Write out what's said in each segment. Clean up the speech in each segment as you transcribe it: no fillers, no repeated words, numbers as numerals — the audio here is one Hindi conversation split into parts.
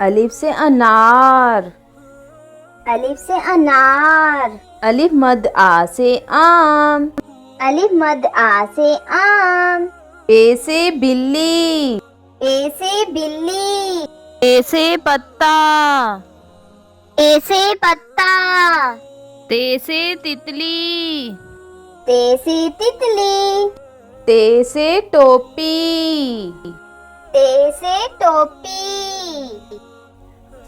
अलिफ से अनार। अलिफ से अनार। अलिफ मद आ से आम। अलिफ मद आ से आम। बे से बिल्ली। ए से बिल्ली। ए से पत्ता। ए से पत्ता। ते से तितली। ते से तितली। ते से टोपी। ते से टोपी।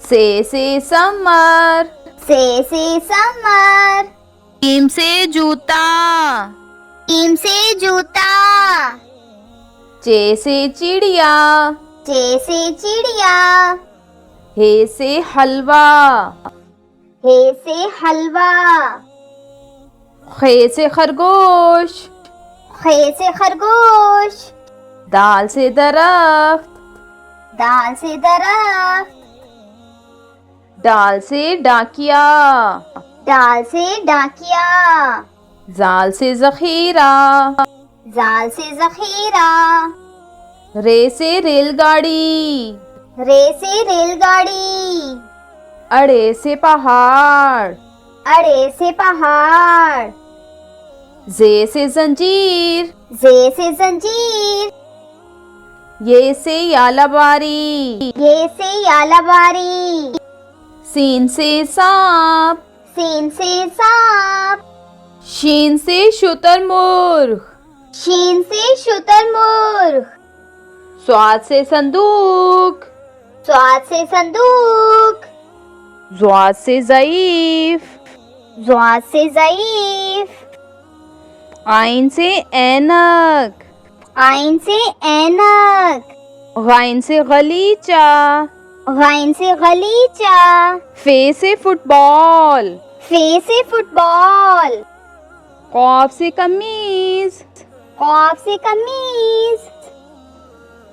से समर। से समर। जीम से जूता। जीम से जूता। चे से चिड़िया। चे से चिड़िया। हे से हलवा। हे से हलवा। खे से खरगोश। खे से खरगोश। दाल से दरख्त। दाल से दरख्त। डाल से डाकिया। डाल से डाकिया। जाल से जखीरा। जाल से जखीरा। रे से रेलगाड़ी। रे से रेलगाड़ी। अड़े से पहाड़। अड़े से पहाड़। जे से जंजीर। जे से जंजीर। ये से यालाबारी। ये से यालाबारी। सीन से सांप। सीन से सांप। शीन से शुतुरमुर्ग। शीन से शुतुरमुर्ग। स्वाद से संदूक। स्वाद से संदूक। ज्वाद से ज़ईफ। ज्वाद से ज़ईफ। आइन से ऐनक। आइन से ऐनक। गाइन से गलीचा। गाइन से गलीचा। फे से फुटबॉल। फे से फुटबॉल। कॉफ से कमीज। कॉफ से कमीज।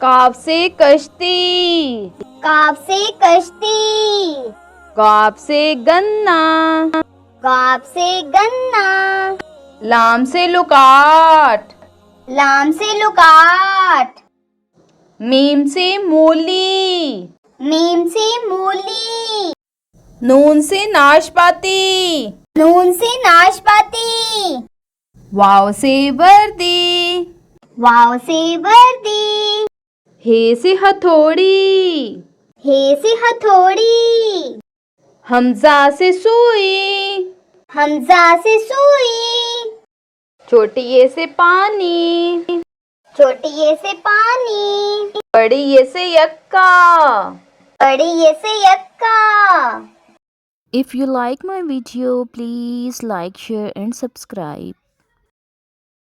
काफ से कश्ती। काफ से कश्ती। गाप से गन्ना। गाप से गन्ना। लाम से लुकाट। लाम से लुकाट। मीम से मूली। मीम से मूली। नून से नाशपाती। नून से नाशपाती। वाव से वर्दी। वाव से वर्दी। हे से हथौड़ी। हे से हथौड़ी। हमजा से सुई। हमजा से सुई। छोटी ये से पानी। छोटी ये से पानी। बड़ी ये से यक्का। बड़ी ये से यक्का। If you like my video, please like, share and subscribe.